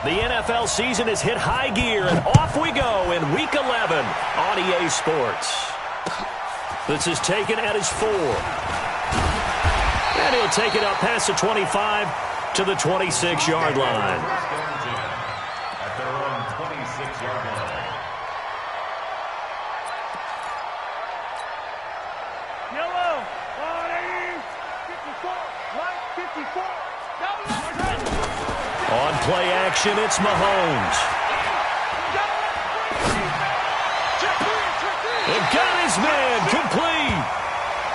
The NFL season has hit high gear, and off we go in Week 11 on EA Sports. This is taken at his 4. And he'll take it up past the 25 to the 26-yard line. At their own 26-yard line. Yellow, 180, 54, right, 54. On play action, it's Mahomes. And got his man complete.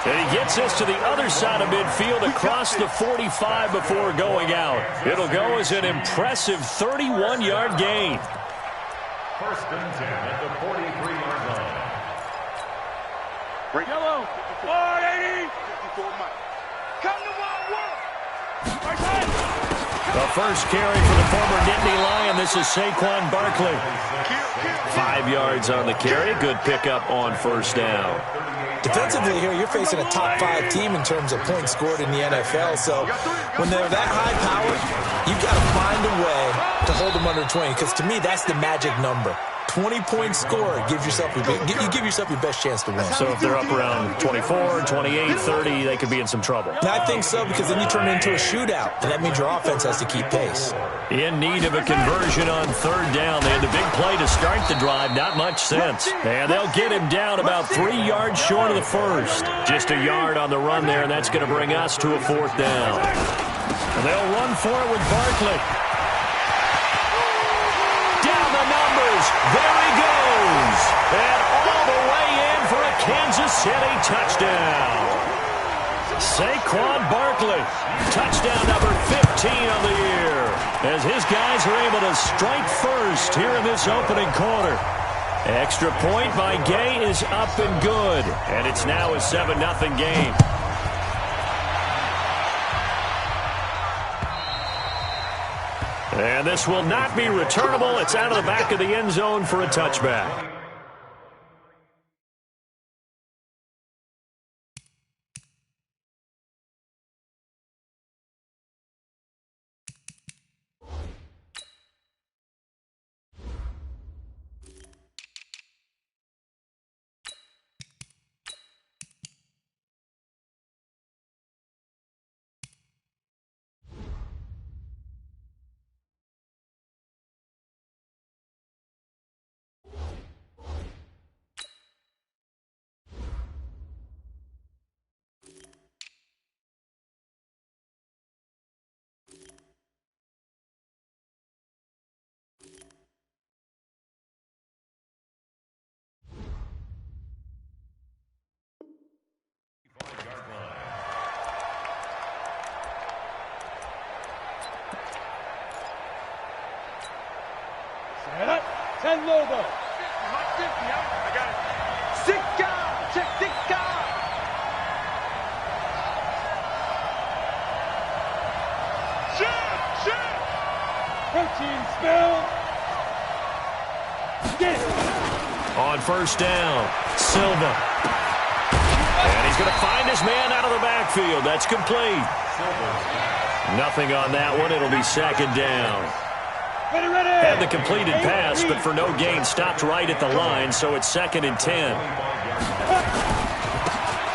And he gets us to the other side of midfield across the 45 before going out. It'll go as an impressive 31-yard gain. First and 10 at the 43-yard line. Yellow, 180, 54, Mike. Come to 1-1. Right side. The first carry for the former Nittany Lion. This is Saquon Barkley. 5 yards on the carry. Good pickup on first down. Defensively here, you're facing a top-5 team in terms of points scored in the NFL. So when they're that high-powered, you've got to find a way to hold them under 20. Because to me, that's the magic number. 20 points scored gives yourself you give yourself your best chance to win. So if they're up around 24, 28, 30, they could be in some trouble. And I think so, because then you turn it into a shootout, and that means your offense has to keep pace. In need of a conversion on third down. They had the big play to start the drive. Not much sense. And they'll get him down about 3 yards short of the first. Just a yard on the run there, and that's going to bring us to a fourth down. And they'll run for it with Barkley. Down the numbers. There he goes. And all the way in for a Kansas City touchdown. Saquon Barkley, touchdown number 15 on the year, as his guys are able to strike first here in this opening quarter. Extra point by Gay is up and good, and it's now a 7-0 game. And this will not be returnable. It's out of the back of the end zone for a touchback. Send Lobo. 50, I got it. Sika, check Sika. Shoot. Protein spill. Get it. On first down, Silva. And he's going to find his man out of the backfield. That's complete. Nothing on that one. It'll be second down. Ready. Had the completed pass, but for no gain, stopped right at the line, so it's 2nd and 10.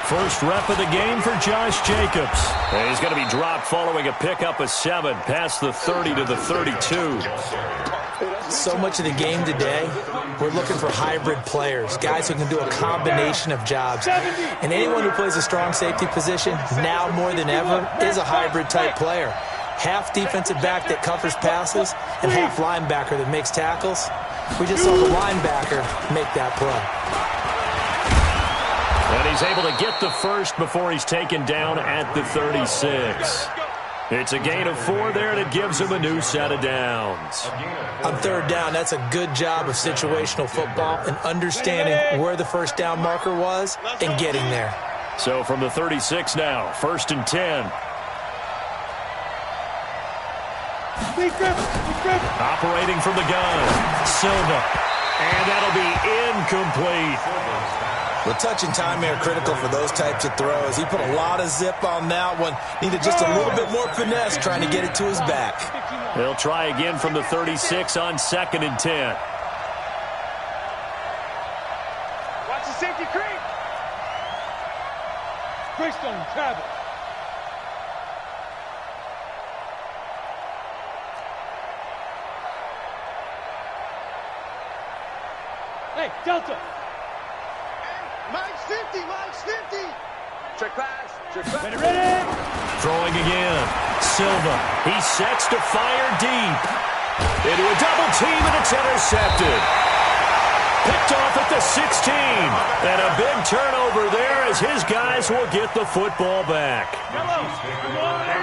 First rep of the game for Josh Jacobs. And he's going to be dropped following a pickup of 7 past the 30 to the 32. So much of the game today, we're looking for hybrid players, guys who can do a combination of jobs. And anyone who plays a strong safety position, now more than ever, is a hybrid-type player. Half defensive back that covers passes and half linebacker that makes tackles. We just saw the linebacker make that play. And he's able to get the first before he's taken down at the 36. It's a gain of 4 there, and it gives him a new set of downs. On third down, that's a good job of situational football and understanding where the first down marker was and getting there. So from the 36 now, 1st and 10. Operating from the gun, Silva. And that'll be incomplete. Well, touch and timing are critical for those types of throws. He put a lot of zip on that one. Needed just a little bit more finesse trying to get it to his back. They'll try again from the 36 on 2nd and 10. Watch the safety creep. Greystone travel. Hey, Delta. Mike's 50, Mike's 50. Check pass, check pass. Ready, ready. Throwing again. Silva. He sets to fire deep. Into a double team, and it's intercepted. Picked off at the 16. And a big turnover there as his guys will get the football back.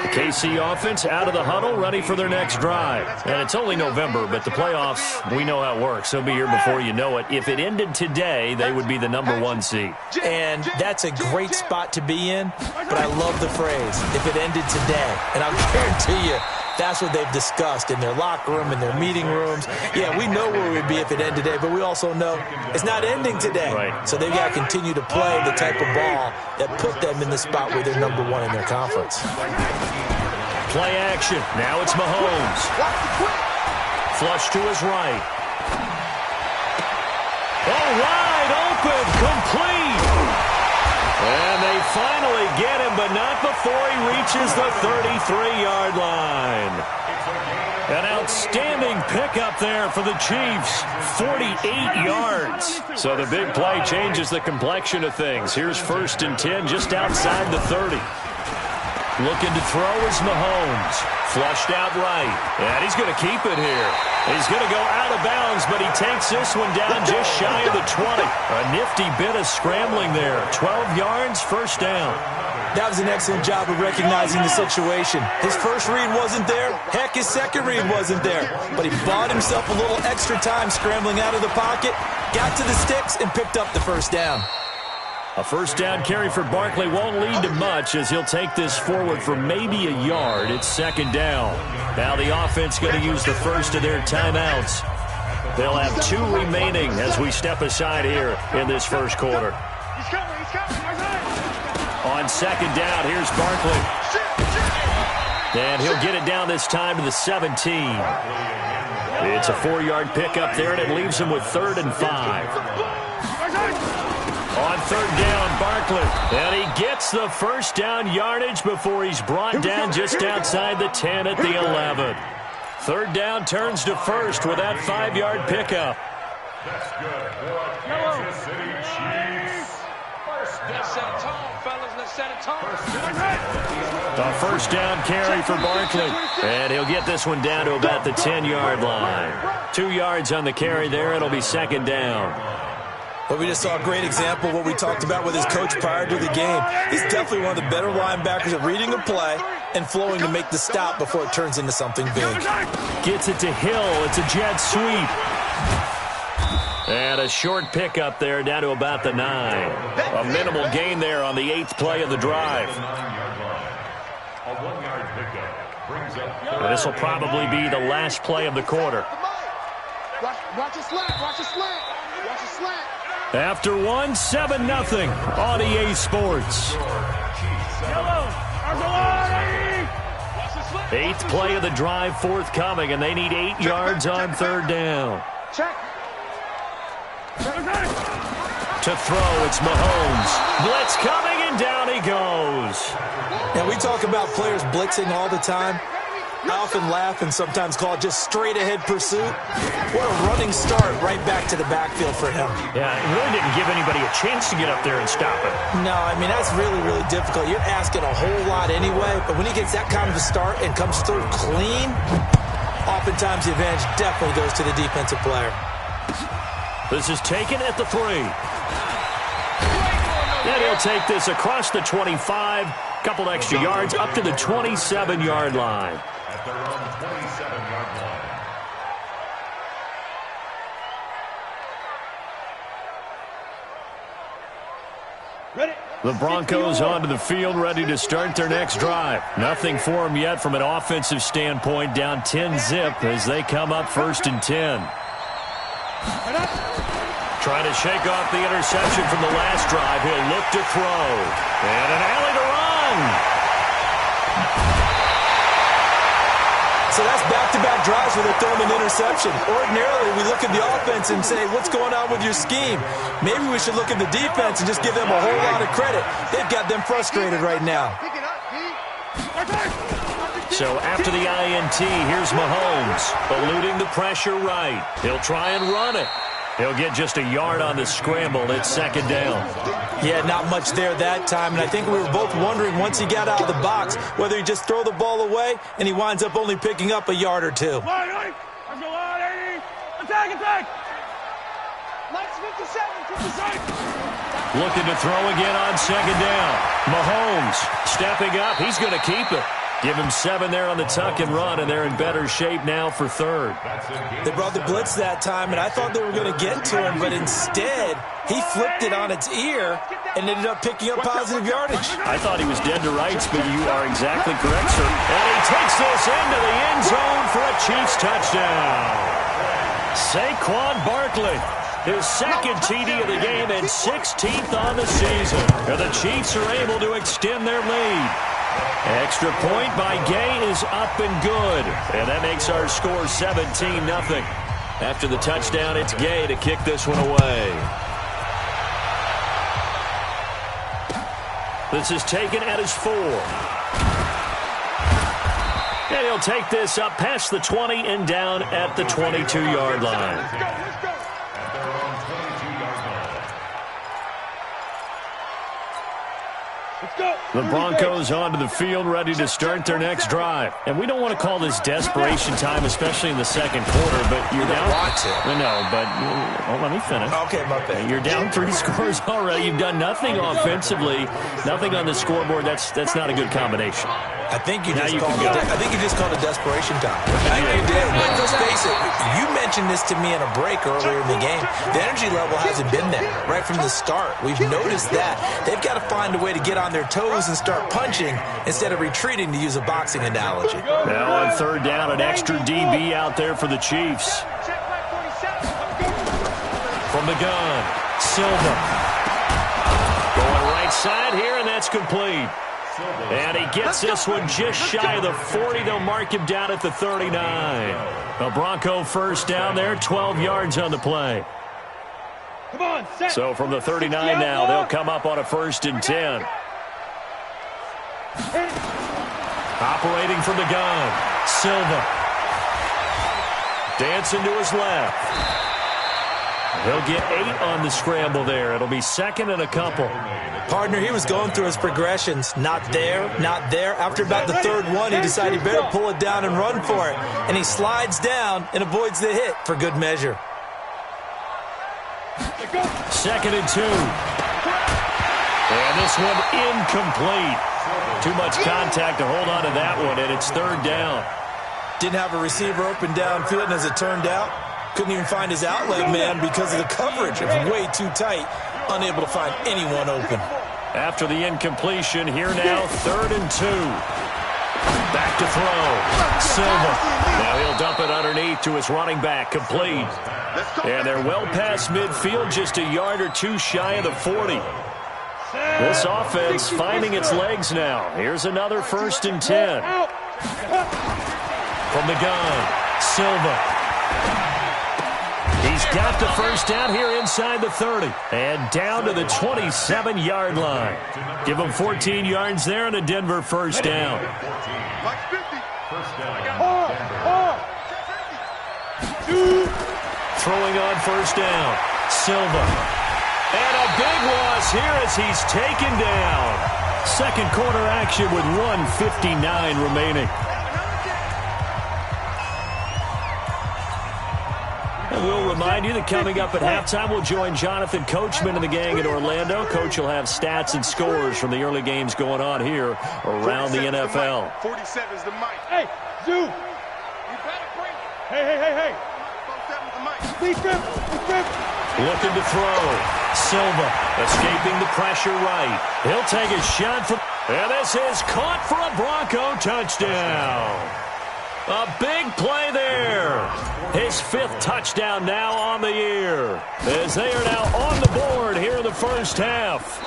The KC offense out of the huddle, ready for their next drive. And it's only November, but the playoffs, we know how it works. They'll be here before you know it. If it ended today, they would be the #1 seed. And that's a great spot to be in, but I love the phrase, if it ended today. And I'll guarantee you, that's what they've discussed in their locker room, in their meeting rooms. Yeah, we know where we'd be if it ended today, but we also know it's not ending today. Right. So they've got to continue to play the type of ball that put them in the spot where they're #1 in their conference. Play action. Now it's Mahomes. Flush to his right. Oh, wide open. Complete. And they finally get him, but not before he reaches the 33-yard line. An outstanding pickup there for the Chiefs. 48 yards. So the big play changes the complexion of things. Here's 1st and 10 just outside the 30. Looking to throw is Mahomes. Flushed out right. And he's going to keep it here. He's going to go out of bounds, but he takes this one down just shy of the 20. A nifty bit of scrambling there. 12 yards, 1st down. That was an excellent job of recognizing the situation. His first read wasn't there. Heck, his second read wasn't there. But he bought himself a little extra time scrambling out of the pocket, got to the sticks, and picked up the 1st down. A 1st down carry for Barkley won't lead to much as he'll take this forward for maybe a yard. It's 2nd down. Now the offense going to use the first of their timeouts. They'll have 2 remaining as we step aside here in this 1st quarter. He's coming, he's coming. On 2nd down, here's Barkley. And he'll get it down this time to the 17. It's a 4-yard pickup there, and it leaves him with 3rd and 5. On 3rd down, Barkley. And he gets the 1st down yardage before he's brought down just outside the 10 at the 11. 3rd down turns to 1st with that 5-yard pickup. That's good for Kansas City Chiefs. Let's set a tone, fellas. Let's set a tone. A 1st down carry for Barkley. And he'll get this one down to about the 10-yard line. 2 yards on the carry there. It'll be 2nd down. But we just saw a great example of what we talked about with his coach prior to the game. He's definitely one of the better linebackers at reading a play and flowing to make the stop before it turns into something big. Gets it to Hill. It's a jet sweep. And a short pickup there down to about the 9. A minimal gain there on the 8th play of the drive. A 1-yard pickup brings up. And this will probably be the last play of the quarter. Watch a slant, watch a slant, watch a slant. After 1, 7-0 on EA Sports. 8th play of the drive forthcoming, and they need 8 yards on 3rd down. Check. To throw, it's Mahomes. Blitz coming, and down he goes. Now, we talk about players blitzing all the time. I often laugh and sometimes call it just straight-ahead pursuit. What a running start right back to the backfield for him. Yeah, it really didn't give anybody a chance to get up there and stop it. No, I mean, that's really, really difficult. You're asking a whole lot anyway, but when he gets that kind of a start and comes through clean, oftentimes the advantage definitely goes to the defensive player. This is taken at the 3. And he'll take this across the 25, couple extra yards up to the 27-yard line. At their own 27-yard line. Ready? The Broncos onto the field, ready to start their next drive. Nothing for them yet from an offensive standpoint, down 10-zip as they come up 1st and 10. Trying to shake off the interception from the last drive. He'll look to throw. And an alley to run. So that's back-to-back drives where they're throwing an interception. Ordinarily, we look at the offense and say, what's going on with your scheme? Maybe we should look at the defense and just give them a whole lot of credit. They've got them frustrated right now. So after the INT, here's Mahomes, eluding the pressure right. He'll try and run it. He'll get just a yard on the scramble. It's second down. Yeah, not much there that time, and I think we were both wondering once he got out of the box whether he'd just throw the ball away, and he winds up only picking up a yard or two. Attack! Mike's 57. Looking to throw again on second down. Mahomes stepping up. He's going to keep it. Give him 7 there on the tuck and run, and they're in better shape now for third. They brought the blitz that time, and I thought they were going to get to him, but instead he flipped it on its ear and ended up picking up positive yardage. I thought he was dead to rights, but you are exactly correct, sir. And he takes this into the end zone for a Chiefs touchdown. Saquon Barkley, his second TD of the game and 16th on the season. And the Chiefs are able to extend their lead. Extra point by Gay is up and good. And that makes our score 17-0. After the touchdown, it's Gay to kick this one away. This is taken at his 4. And he'll take this up past the 20 and down at the 22-yard line. The Broncos onto the field, ready to start their next drive. And we don't want to call this desperation time, especially in the second quarter, but you're down. Want to. No, but let me finish. Okay, my bad. You're down 3 scores already. You've done nothing offensively, nothing on the scoreboard. That's not a good combination. I think you just called it desperation time. I think you did. But let's face it, you mentioned this to me in a break earlier in the game. The energy level hasn't been there right from the start. We've noticed that. They've got to find a way to get on their toes and start punching instead of retreating, to use a boxing analogy. Now on third down, an extra DB out there for the Chiefs. From the gun, Silva. Going right side here, and that's complete. And he gets this one just shy of the 40. They'll mark him down at the 39. A Bronco first down there, 12 yards on the play. So from the 39 now, they'll come up on a 1st and 10. Operating from the gun, Silva. Dancing to his left. He'll get 8 on the scramble there. It'll be 2nd and a couple. Partner, he was going through his progressions. Not there, not there. After about the 3rd one, he decided he better pull it down and run for it. And he slides down and avoids the hit for good measure. 2nd and 2. And this one incomplete. Too much contact to hold on to that one, and it's 3rd down. Didn't have a receiver open downfield, and as it turned out, couldn't even find his outlet man because of the coverage. It was way too tight, unable to find anyone open. After the incompletion, here now, 3rd and 2. Back to throw. Silva. Now he'll dump it underneath to his running back, complete. And they're well past midfield, just a yard or 2 shy of the 40. This offense finding its legs now. Here's another 1st and 10. From the gun, Silva. He's got the first down here inside the 30. And down to the 27-yard line. Give him 14 yards there and a Denver first down. Throwing on first down, Silva. And a big loss here as he's taken down. Second quarter action with 1:59 remaining. And we'll remind you that coming up at halftime, we'll join Jonathan Coachman and the gang in Orlando. Coach will have stats and scores from the early games going on here around the NFL. 47 is the mic. Hey, Zoo. You better bring it. Hey. 47 is the mic. Looking to throw. Silva escaping the pressure right. He'll take a shot from... And this is caught for a Bronco touchdown. A big play there. His 5th touchdown now on the year, as they are now on the board here in the first half.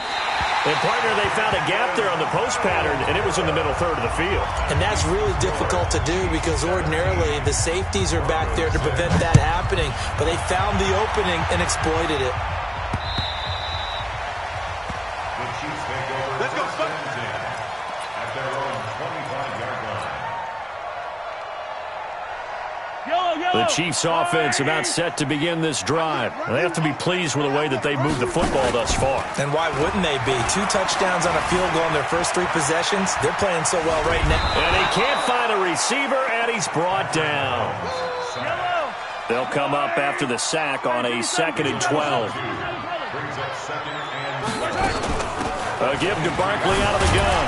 And, partner, they found a gap there on the post pattern, and it was in the middle third of the field. And that's really difficult to do because ordinarily the safeties are back there to prevent that happening. But they found the opening and exploited it. The Chiefs take over. Let's go. At their own 25-yard line. The Chiefs offense about set to begin this drive. They have to be pleased with the way that they've moved the football thus far. And why wouldn't they be? 2 touchdowns on a field goal in their first 3 possessions. They're playing so well right now. And he can't find a receiver, and he's brought down. They'll come up after the sack on a 2nd and 12. A give to Barkley out of the gun.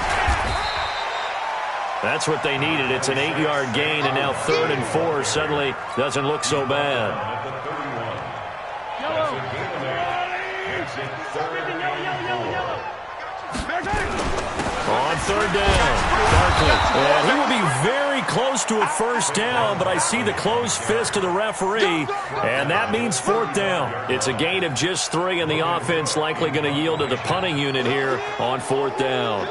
That's what they needed. It's an 8-yard gain, and now 3rd and 4 suddenly doesn't look so bad. On 3rd down, Barkley. And he will be very close to a first down, but I see the closed fist of the referee, and that means 4th down. It's a gain of just 3, and the offense likely going to yield to the punting unit here on 4th down.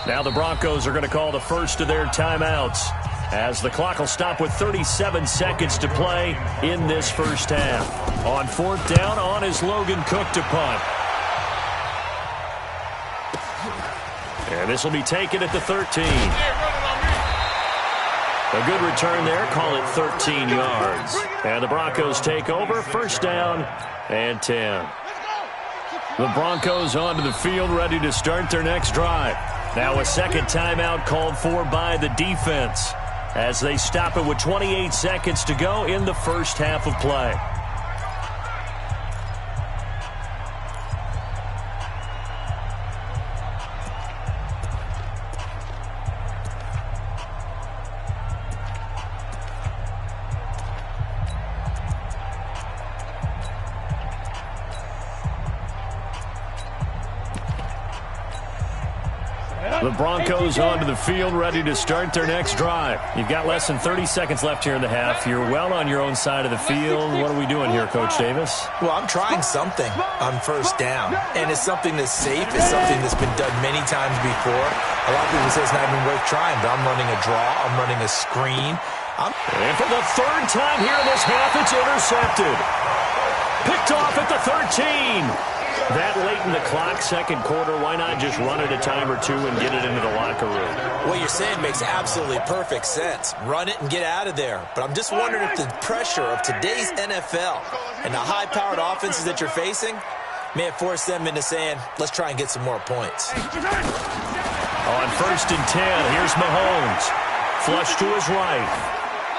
Now the Broncos are going to call the first of their timeouts as the clock will stop with 37 seconds to play in this first half. On 4th down, on is Logan Cook to punt. And this will be taken at the 13. A good return there. Call it 13 yards. And the Broncos take over. First down and 10. The Broncos onto the field ready to start their next drive. Now a second timeout called for by the defense as they stop it with 28 seconds to go in the first half of play. The Broncos onto the field ready to start their next drive. You've got less than 30 seconds left here in the half. You're well on your own side of the field. What are we doing here, Coach Davis? Well, I'm trying something on first down, and it's something that's safe. It's something that's been done many times before. A lot of people say it's not even worth trying, but I'm running a draw. I'm running a screen. And for the 3rd time here in this half, it's intercepted. Picked off at the 13. That late in the clock, second quarter, why not just run it a time or 2 and get it into the locker room? What you're saying makes absolutely perfect sense. Run it and get out of there. But I'm just wondering if the pressure of today's NFL and the high-powered offenses that you're facing may have forced them into saying, let's try and get some more points. On 1st and 10, here's Mahomes. Flush to his right.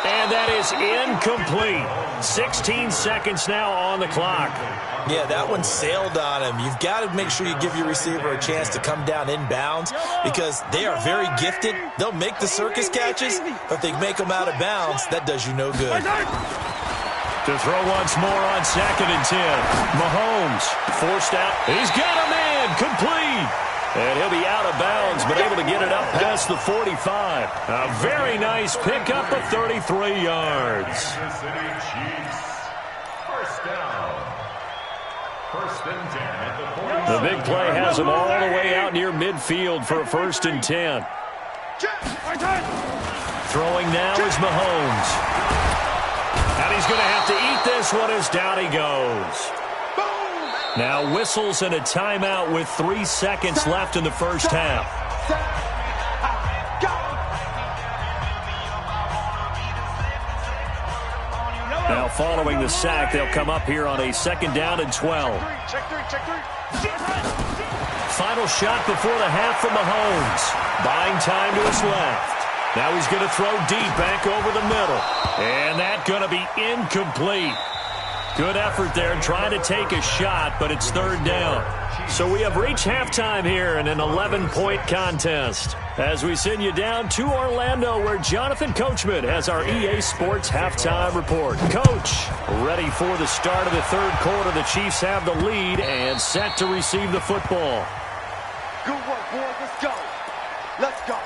And that is incomplete. 16 seconds now on the clock. Yeah, that one sailed on him. You've got to make sure you give your receiver a chance to come down inbounds because they are very gifted. They'll make the circus catches, but if they make them out of bounds, that does you no good. To throw once more on 2nd and 10. Mahomes forced out. He's got a man. Complete. And he'll be out of bounds, but able to get it up past the 45. A very nice pickup of 33 yards. Kansas City Chiefs. First down. 1st and 10 at the 40. The big play has him all the way out near midfield for a 1st and 10. Throwing now is Mahomes. And he's going to have to eat this one as down he goes. Now whistles and a timeout with 3 seconds left in the first half. Now following the sack, they'll come up here on a 2nd down and 12. Final shot before the half from Mahomes. Buying time to his left. Now he's going to throw deep back over the middle. And that's going to be incomplete. Good effort there trying to take a shot, but it's 3rd down. So we have reached halftime here in an 11-point contest as we send you down to Orlando where Jonathan Coachman has our EA Sports halftime report. Coach, ready for the start of the 3rd quarter. The Chiefs have the lead and set to receive the football. Good work, boys. Let's go. Let's go.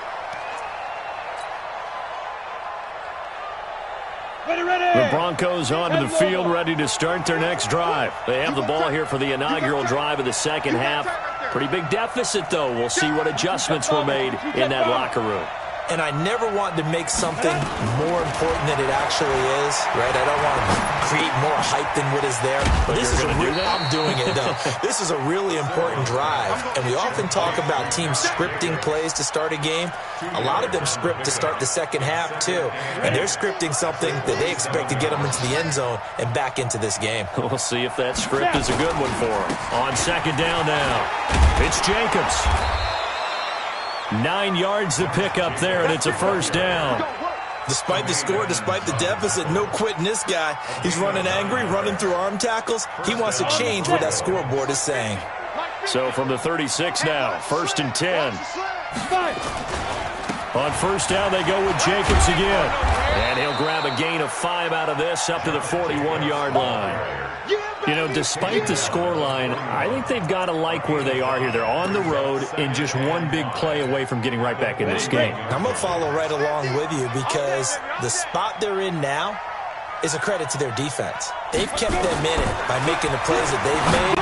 The Broncos onto the field, ready to start their next drive. They have the ball here for the inaugural drive of the second half. Pretty big deficit, though. We'll see what adjustments were made in that locker room. And I never want to make something more important than it actually is, right? I don't want to create more hype than what is there. But this is I'm doing it, though. This is a really important drive. And we often talk about teams scripting plays to start a game. A lot of them script to start the second half, too. And they're scripting something that they expect to get them into the end zone and back into this game. We'll see if that script is a good one for them. On second down now, it's Jacobs. 9 yards to pick up there, and it's a first down. Despite the score, despite the deficit, no quitting this guy. He's running angry, running through arm tackles. He wants to change what that scoreboard is saying. So from the 36 now, 1st and 10. On first down, they go with Jacobs again. And he'll grab a gain of 5 out of this up to the 41-yard line. You know, despite the scoreline, I think they've got to like where they are here. They're on the road and just one big play away from getting right back in this game. I'm going to follow right along with you because the spot they're in now is a credit to their defense. They've kept them in it by making the plays that they've made.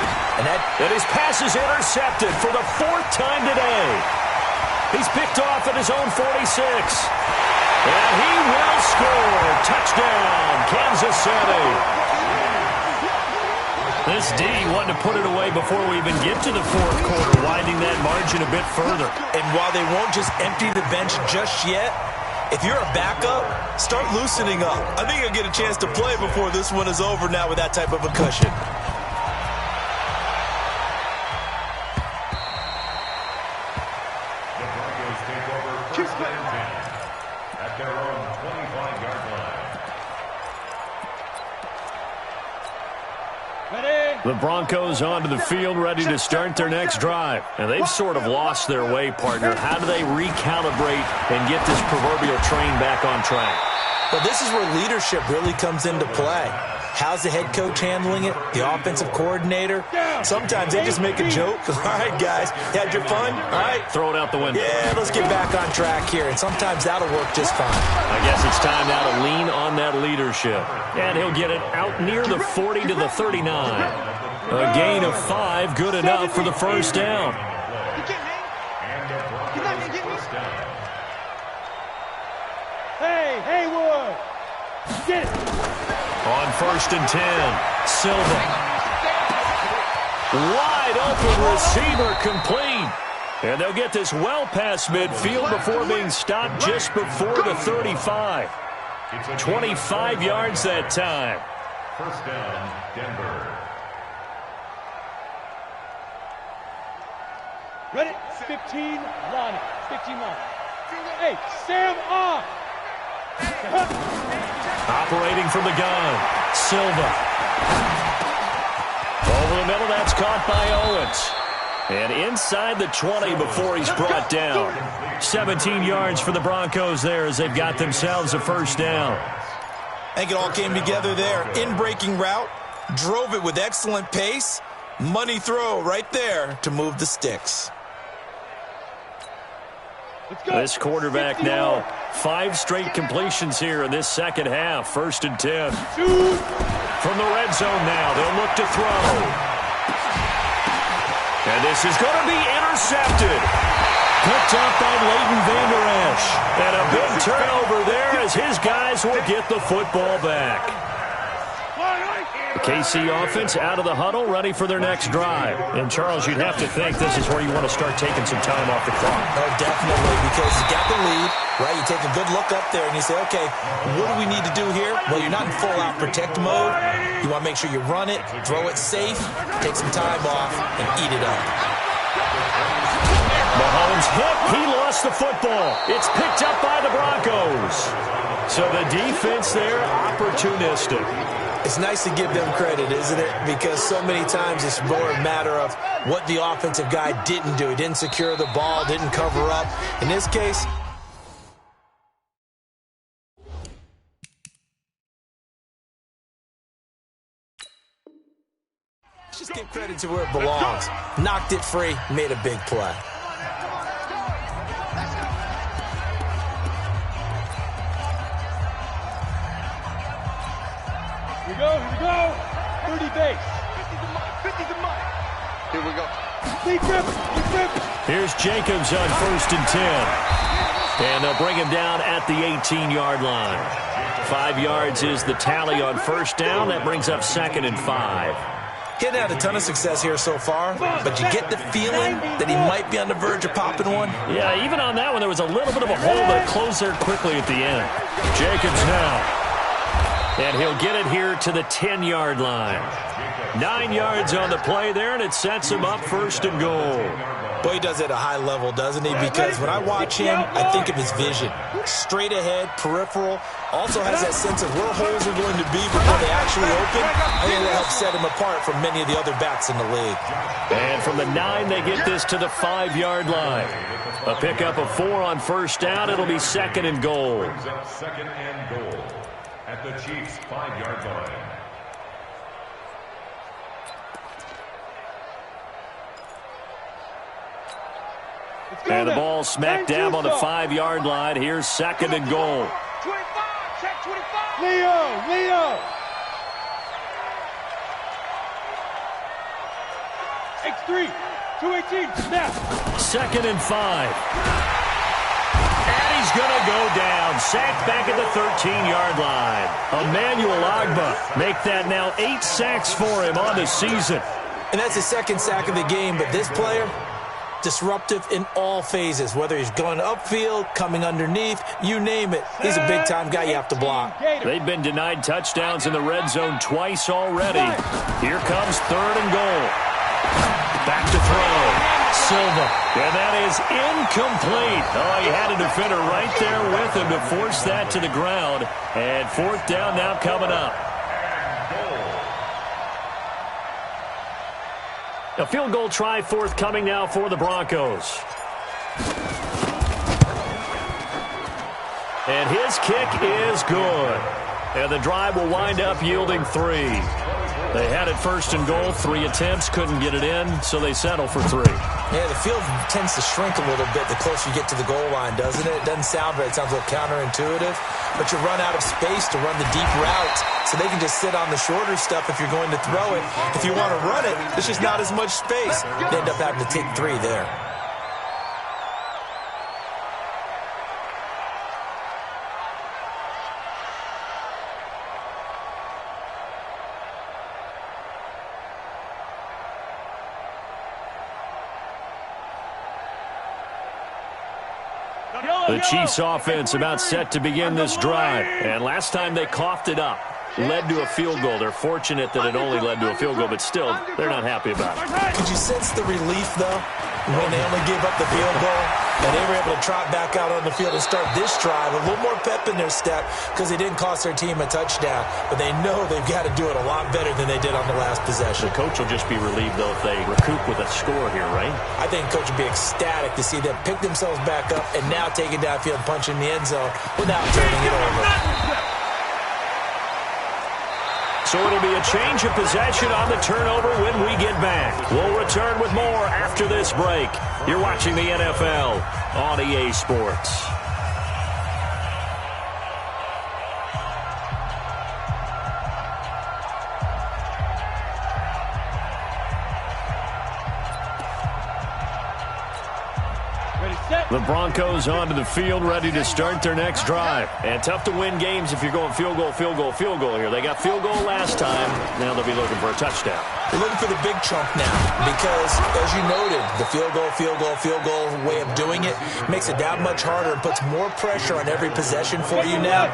And his pass is intercepted for the 4th time today. He's picked off at his own 46. And he will score. Touchdown, Kansas City. This D wanted to put it away before we even get to the 4th quarter, widening that margin a bit further. And while they won't just empty the bench just yet, if you're a backup, start loosening up. I think you'll get a chance to play before this one is over now with that type of a cushion. The Broncos take over 1st and 10 at their own 25-yard line. The Broncos onto the field, ready to start their next drive. And they've sort of lost their way, partner. How do they recalibrate and get this proverbial train back on track? Well, this is where leadership really comes into play. How's the head coach handling it? The offensive coordinator? Sometimes they just make a joke. All right, guys, had your fun? All right. Throw it out the window. Yeah, let's get back on track here. And sometimes that'll work just fine. I guess it's time now to lean on that leadership. And he'll get it out near the 40 to the 39. A gain of 5, good enough for the first down. Hey, Haywood! Get it! On 1st and 10, Silva. Wide open receiver complete. And they'll get this well past midfield before being stopped just before the 35. 25 yards that time. First down, Denver. Ready? 15, Lonnie. 15, Lonnie. Hey, Sam off! Operating from the gun, Silva. Over the middle, that's caught by Owens. And inside the 20 before he's brought down. 17 yards for the Broncos there as they've got themselves a first down. I think it all came together there. In-breaking route, drove it with excellent pace. Money throw right there to move the sticks. This quarterback now, 5 straight completions here in this second half. 1st and 10. From the red zone now, they'll look to throw. And this is going to be intercepted. Picked up by Leighton Vander Esch. And a big turnover there as his guys will get the football back. The KC offense out of the huddle, ready for their next drive. And, Charles, you'd have to think this is where you want to start taking some time off the clock. Oh, definitely, because you got the lead, right? You take a good look up there and you say, okay, what do we need to do here? Well, you're not in full-out protect mode. You want to make sure you run it, throw it safe, take some time off, and eat it up. Mahomes hit. He lost the football. It's picked up by the Broncos. So the defense there, opportunistic. It's nice to give them credit, isn't it? Because so many times it's more a matter of what the offensive guy didn't do. He didn't secure the ball, didn't cover up. In this case, just give credit to where it belongs. Knocked it free, made a big play. Here we go. 30 base. 50 to Mike. Here we go. Big rip. Here's Jacobs on 1st and 10. And they'll bring him down at the 18-yard line. 5 yards is the tally on 1st down. That brings up 2nd and 5. He hadn't had a ton of success here so far, but you get the feeling that he might be on the verge of popping one. Yeah, even on that one, there was a little bit of a hole that closed there quickly at the end. Jacobs now. And he'll get it here to the 10-yard line. 9 yards on the play there, and it sets him up 1st and goal. Boy, he does it at a high level, doesn't he? Because when I watch him, I think of his vision. Straight ahead, peripheral. Also has that sense of where holes are going to be before they actually open. I think that helps set him apart from many of the other backs in the league. And from the 9, they get this to the 5-yard line. A pickup of 4 on 1st down. It'll be 2nd and goal. 2nd and goal at the Chiefs' 5-yard line. And the ball smack dab on the 5-yard line. Here's 2nd and goal. 25. Check 25. Leo. X3. 218. Snap. 2nd and 5. And he's going to go down. Sacked back at the 13-yard line. Emmanuel Agba make that now 8 sacks for him on the season. And that's his 2nd sack of the game, but this player, disruptive in all phases, whether he's going upfield, coming underneath, you name it. He's a big-time guy you have to block. They've been denied touchdowns in the red zone twice already. Here comes 3rd and goal. Back to throw. Silva. And that is incomplete. Oh, he had a defender right there with him to force that to the ground. And 4th down now coming up. A field goal try forthcoming now for the Broncos. And his kick is good. And the drive will wind up yielding 3. They had it 1st and goal, 3 attempts, couldn't get it in, so they settle for 3. Yeah, the field tends to shrink a little bit the closer you get to the goal line, doesn't it? It doesn't sound right. It sounds a little counterintuitive. But you run out of space to run the deep routes, so they can just sit on the shorter stuff if you're going to throw it. If you want to run it, there's just not as much space. You end up having to take 3 there. The Chiefs offense about set to begin this drive. And last time they coughed it up. Led to a field goal. They're fortunate that it only led to a field goal, but still, they're not happy about it. Could you sense the relief, though, when they only gave up the field goal? And they were able to trot back out on the field and start this drive. A little more pep in their step because they didn't cost their team a touchdown. But they know they've got to do it a lot better than they did on the last possession. The coach will just be relieved, though, if they recoup with a score here, right? I think the coach will be ecstatic to see them pick themselves back up and now take it downfield, punch in the end zone without turning it over. So it'll be a change of possession on the turnover when we get back. We'll return with more after this break. You're watching the NFL on EA Sports. The Broncos onto the field, ready to start their next drive. And tough to win games if you're going field goal here. They got field goal last time. Now they'll be looking for a touchdown. They're looking for the big chunk now because, as you noted, the field goal way of doing it makes it that much harder and puts more pressure on every possession for you now.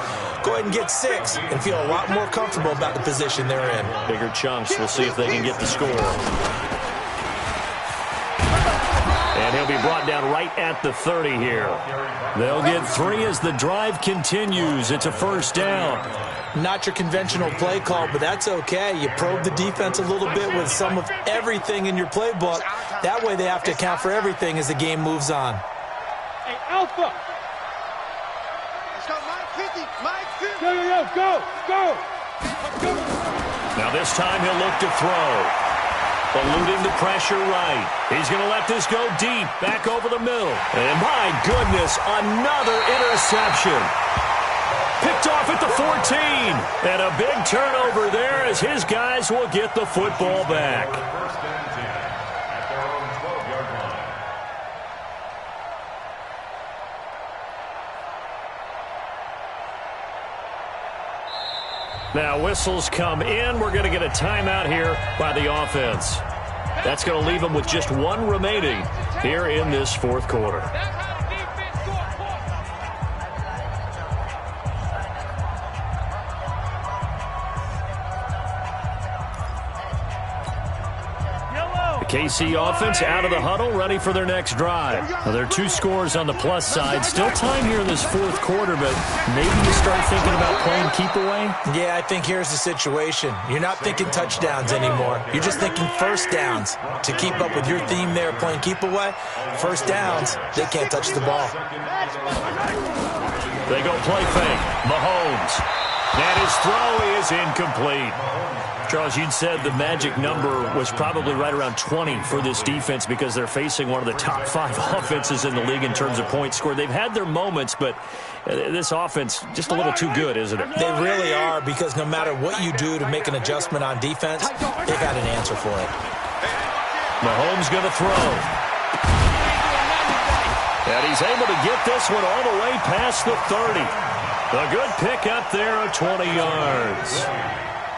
Go ahead and get 6 and feel a lot more comfortable about the position they're in. Bigger chunks. We'll see if they can get the score. And he'll be brought down right at the 30 here. They'll get 3 as the drive continues. It's a 1st down. Not your conventional play call, but that's okay. You probe the defense a little bit with some of everything in your playbook. That way they have to account for everything as the game moves on. Hey, Alpha. Let's go, Mike 50. Mike 50. Go. Now this time he'll look to throw. Eluding the pressure right. He's going to let this go deep, back over the middle. And my goodness, another interception. Picked off at the 14. And a big turnover there as his guys will get the football back. First and 10 at their own 12-yard line. Now whistles come in. We're going to get a timeout here by the offense. That's going to leave them with just one remaining here in this fourth quarter. KC offense out of the huddle, ready for their next drive. Now, there are 2 scores on the plus side. Still time here in this fourth quarter, but maybe you start thinking about playing keep away? Yeah, I think here's the situation. You're not thinking touchdowns anymore. You're just thinking first downs. To keep up with your theme there, playing keep away, first downs, they can't touch the ball. They go play fake. Mahomes. And his throw is incomplete. Charles, you'd said the magic number was probably right around 20 for this defense because they're facing one of the top 5 offenses in the league in terms of points scored. They've had their moments, but this offense just a little too good, isn't it? They really are, because no matter what you do to make an adjustment on defense, they've got an answer for it. Mahomes going to throw. And he's able to get this one all the way past the 30. A good pick up there of 20 yards.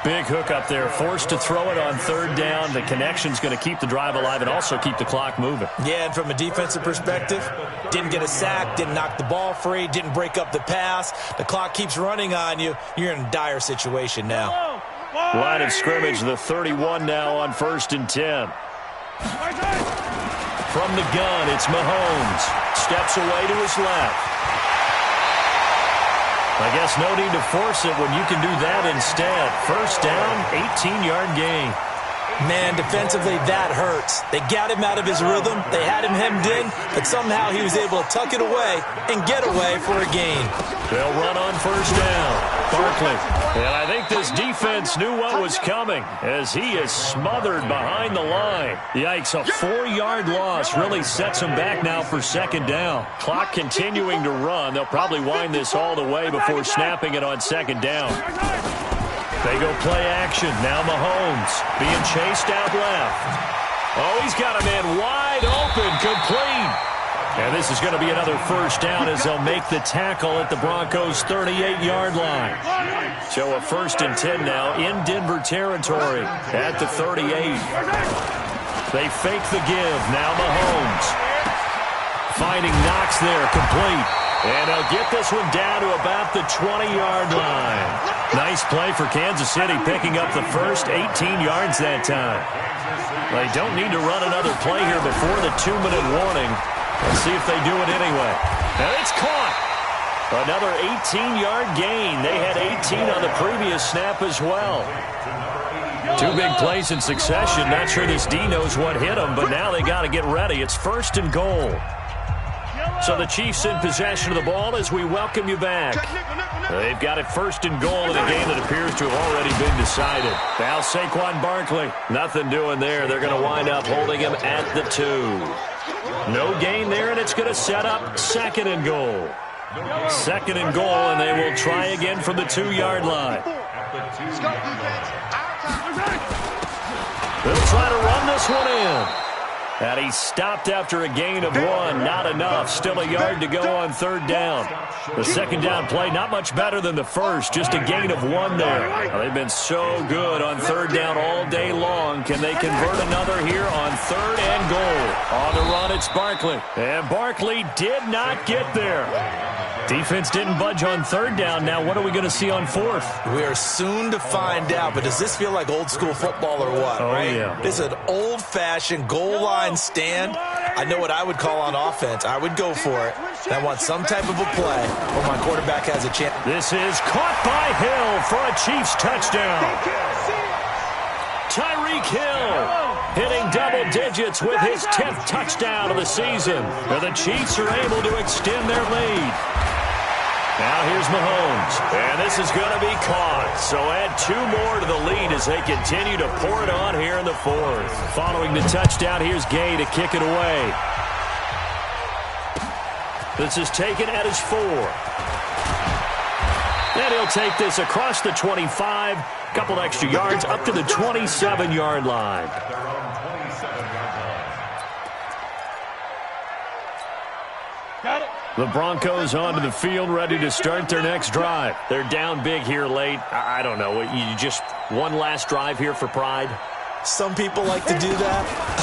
Big hook up there, forced to throw it on third down. The connection's going to keep the drive alive and also keep the clock moving. Yeah, and from a defensive perspective, didn't get a sack, didn't knock the ball free, didn't break up the pass. The clock keeps running on you. You're in a dire situation now. Line of scrimmage, the 31 now on 1st and 10. From the gun, it's Mahomes. Steps away to his left. I guess no need to force it when you can do that instead. First down, 18-yard gain. Man, defensively, that hurts. They got him out of his rhythm. They had him hemmed in, but somehow he was able to tuck it away and get away for a gain. They'll run on first down. Barkley. And I think this defense knew what was coming as he is smothered behind the line. Yikes, a 4-yard loss really sets him back now for second down. Clock continuing to run. They'll probably wind this all the way before snapping it on second down. They go play action. Now Mahomes being chased out left. Oh, he's got a man wide open, complete. And this is going to be another first down as they'll make the tackle at the Broncos' 38-yard line. So a 1st and 10 now in Denver territory at the 38. They fake the give. Now Mahomes finding Knox there, complete. And they'll get this one down to about the 20-yard line. Nice play for Kansas City, picking up the first 18 yards that time. They don't need to run another play here before the 2-minute warning. Let's see if they do it anyway. And it's caught. Another 18-yard gain. They had 18 on the previous snap as well. 2 big plays in succession. Not sure this D knows what hit them, but now they got to get ready. It's 1st and goal. So the Chiefs in possession of the ball as we welcome you back. They've got it 1st and goal in a game that appears to have already been decided. Now Saquon Barkley, nothing doing there. They're going to wind up holding him at the 2. No gain there, and it's going to set up 2nd and goal. 2nd and goal, and they will try again from the 2-yard line. They'll try to run this one in. And he stopped after a gain of 1. Not enough. Still a yard to go on 3rd down. The 2nd down play, not much better than the first. Just a gain of 1 there. Well, they've been so good on 3rd down all day long. Can they convert another here on 3rd and goal? On the run, it's Barkley. And Barkley did not get there. Defense didn't budge on 3rd down. Now what are we going to see on 4th? We are soon to find out, but does this feel like old school football or what? Oh, right? Yeah. This is an old-fashioned goal line stand. I know what I would call on offense. I would go for it. And I want some type of a play where my quarterback has a chance. This is caught by Hill for a Chiefs touchdown. Tyreek Hill hitting double digits with his 10th touchdown of the season. And the Chiefs are able to extend their lead. Now here's Mahomes, and this is going to be caught. So add 2 more to the lead as they continue to pour it on here in the 4th. Following the touchdown, here's Gay to kick it away. This is taken at his 4. And he'll take this across the 25, a couple extra yards up to the 27-yard line. Got it. The Broncos onto the field, ready to start their next drive. They're down big here late. I don't know. You just one last drive here for pride? Some people like to do that.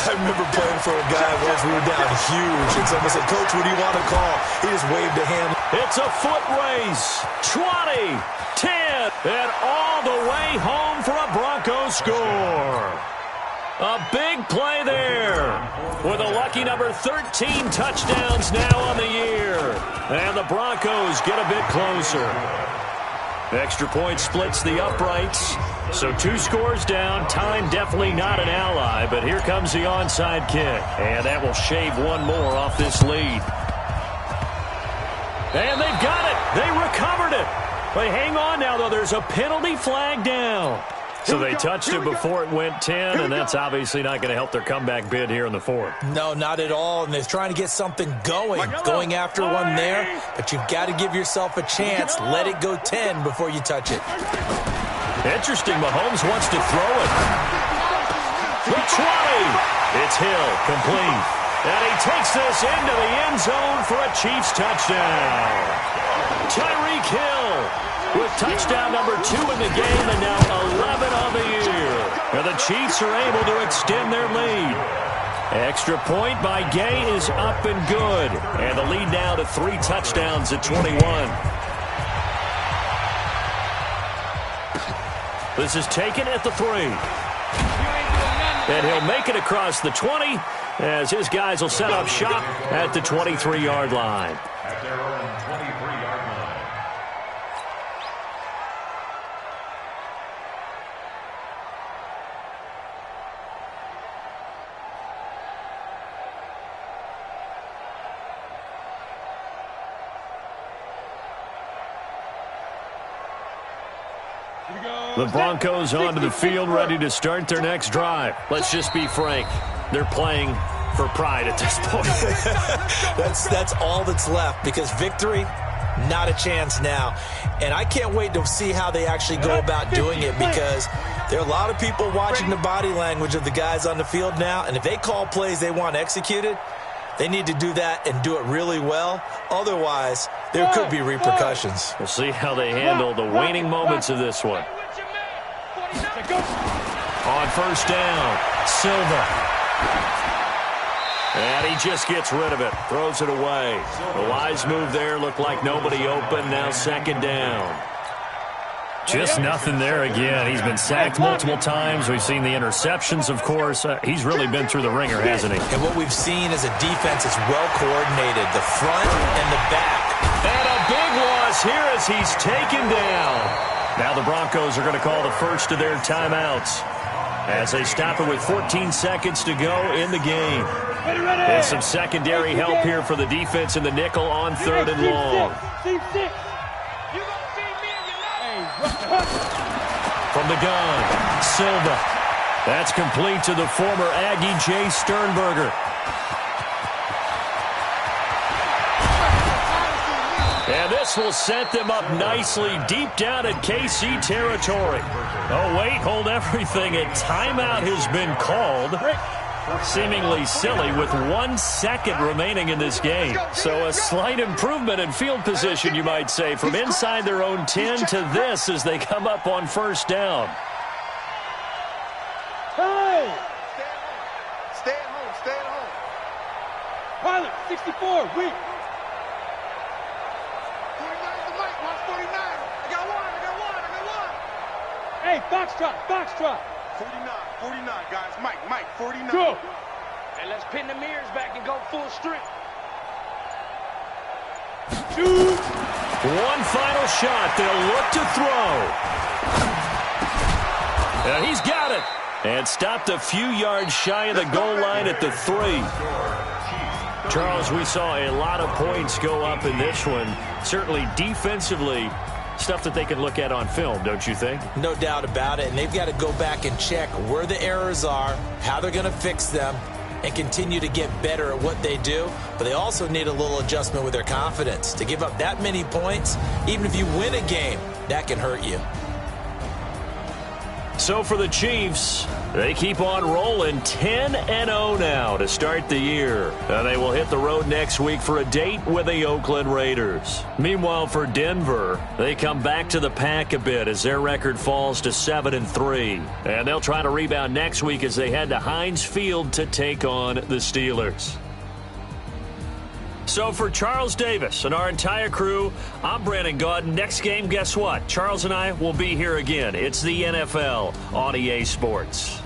I remember playing for a guy once we were down huge, and someone said, "Coach, what do you want to call?" He just waved a hand. It's a foot race. 20, 10, and all the way home for a Broncos score. A big play there with a lucky number 13 touchdowns now on the year. And the Broncos get a bit closer. Extra point splits the uprights. So 2 scores down. Time definitely not an ally, but here comes the onside kick. And that will shave one more off this lead. And they've got it. They recovered it. They hang on now, though. There's a penalty flag down. So they touched it before it went 10, and that's obviously not going to help their comeback bid here in the 4th. No, not at all, and they're trying to get something going after one there, but you've got to give yourself a chance. Let it go 10 before you touch it. Interesting, Mahomes wants to throw it. The 20. It's Hill, complete. And he takes this into the end zone for a Chiefs touchdown. Tyreek Hill with touchdown number 2 in the game and now 11 on the year. And the Chiefs are able to extend their lead. Extra point by Gay is up and good. And the lead now to 3 touchdowns at 21. This is taken at the 3. And he'll make it across the 20 as his guys will set up shop at the 23-yard line. At their own 23-yard line. The Broncos onto the field, ready to start their next drive. Let's just be frank. They're playing for pride at this point. That's all that's left, because victory, not a chance now. And I can't wait to see how they actually go about doing it, because there are a lot of people watching the body language of the guys on the field now, and if they call plays they want executed, they need to do that and do it really well. Otherwise, there could be repercussions. We'll see how they handle the waning moments of this one. On first down, Silva. And he just gets rid of it, throws it away. The wise move there, looked like nobody open, now second down. Just nothing there again. He's been sacked multiple times. We've seen the interceptions, of course. He's really been through the ringer, hasn't he? And what we've seen is a defense that's well coordinated, the front and the back. And a big loss here as he's taken down. Now the Broncos are going to call the first of their timeouts as they stop it with 14 seconds to go in the game. And some secondary help here for the defense in the nickel on 3rd and long. From the gun, Silva. That's complete to the former Aggie, Jay Sternberger. And this will set them up nicely deep down in KC territory. Oh, wait, hold everything. A timeout has been called. Seemingly silly with 1 second remaining in this game. So a slight improvement in field position, you might say, from inside their own 10 to this as they come up on first down. Hey! Stay at home. Stay at home. Pilot, 64, weak. 49's the mic. Watch 49. I got one. Hey, Foxtrot. 49, guys. Mike, 49. Go. And let's pin the mirrors back and go full strength. Shoot. One final shot. They'll look to throw. And he's got it. And stopped a few yards shy of the goal line at the 3. Charles, we saw a lot of points go up in this one. Certainly defensively, stuff that they can look at on film, don't you think? No doubt about it, and they've got to go back and check where the errors are, how they're going to fix them, and continue to get better at what they do, but they also need a little adjustment with their confidence. To give up that many points, even if you win a game, that can hurt you. So for the Chiefs, they keep on rolling 10-0 now to start the year. They will hit the road next week for a date with the Oakland Raiders. Meanwhile, for Denver, they come back to the pack a bit as their record falls to 7-3. And they'll try to rebound next week as they head to Heinz Field to take on the Steelers. So for Charles Davis and our entire crew, I'm Brandon Gaudin. Next game, guess what? Charles and I will be here again. It's the NFL on EA Sports.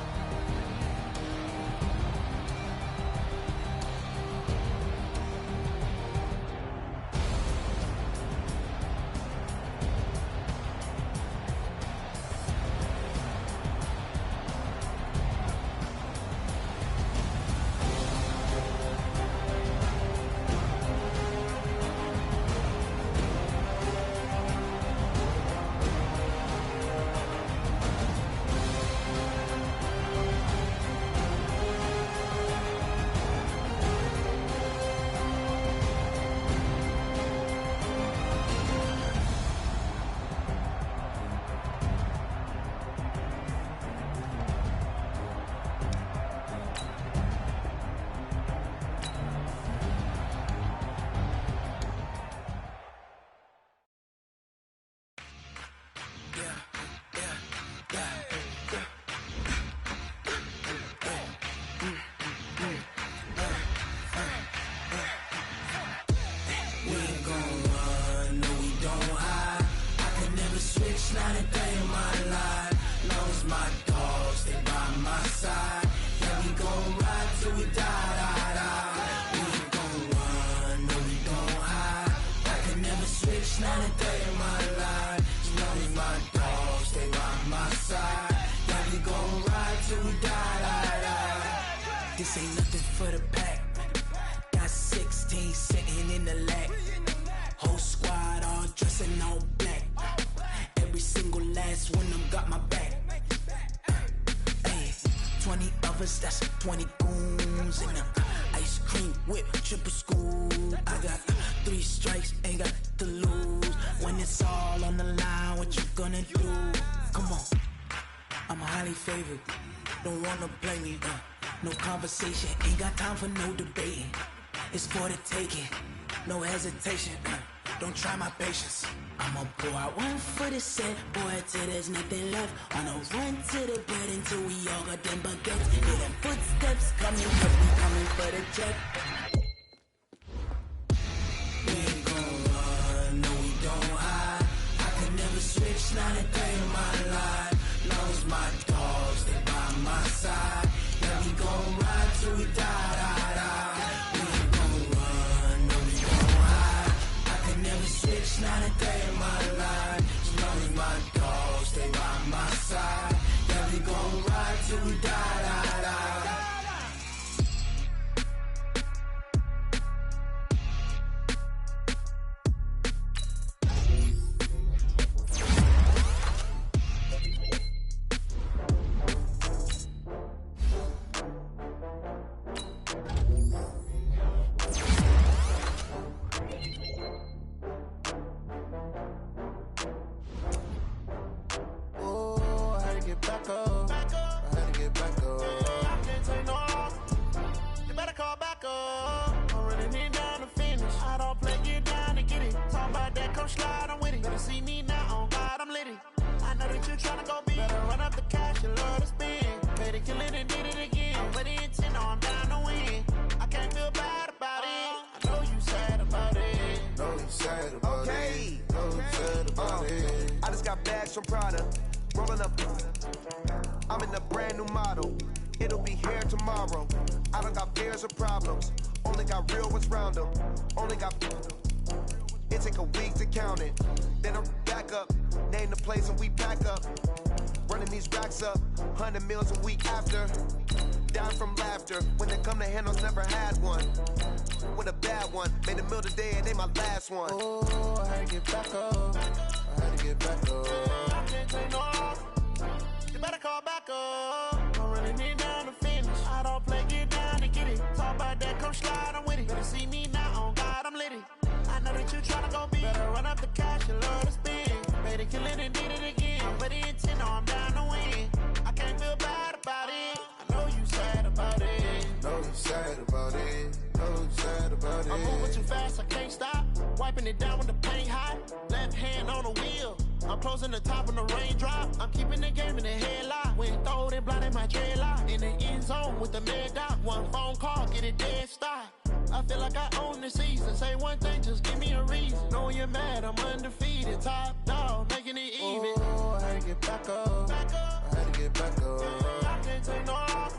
This ain't nothing for the pack. Got 16 sitting in the lag. Whole squad all dressing all black. Every single last one of them got my back. Hey, 20 of us, that's 20 goons in the ice cream whip, triple scoop. I got 3 strikes, ain't got to lose. When it's all on the line, what you gonna do? Come on, I'm highly favored. Don't wanna play me, no conversation, ain't got time for no debating. It's for the taking, no hesitation. Don't try my patience. I'ma pour out one for the set, boy, till there's nothing left. Wanna run to the bread until we all got them baguettes. Hear them footsteps coming, cause we coming for the check. We ain't gon' run, no we don't hide. I could never switch, not a day in my life. Long as my dogs, they by my side. Yeah, we gon' ride till we die, die, die. We ain't gon' run, no we don't hide. I could never switch, not a day in my life. As long as my dogs, they by my side. Yeah, we gon' ride till we die, die, die. From Prada, rolling up. I'm in a brand new model. It'll be here tomorrow. I don't got fears or problems. Only got real ones round them. Only got. It take a week to count it. Then I'm back up. Name the place and we pack up. Running these racks up. 100 meals a week after. Down from laughter. When they come to handles, never had one. With a bad one. Made a meal today and they my last one. Oh, I had to get back up. I had to get back up. I can't take no off. You better call back up. I'm running it down to finish. I don't play, get down to get it. tryna go be. Better run up the cash, you love to spend. Made it, kill it, and did it again. I'm ready intent, no, I'm down to win. I can't feel bad about it. I know you sad about it. Know you sad about it. Know you sad about it. I'm moving too fast, I can't stop. Wiping it down when the paint hot. Left hand on the wheel. I'm closing the top when the raindrop. I'm keeping the game in the headlock. When throwed and blinded my dreadlock. In the end zone with the mad dot. One phone call, get it dead stop. I feel like I own the season. Say one thing, just give me a reason. Knowing you're mad, I'm undefeated. Top dog, making it even. Oh, I had to get back up. I had to get back up. I can't take no loss.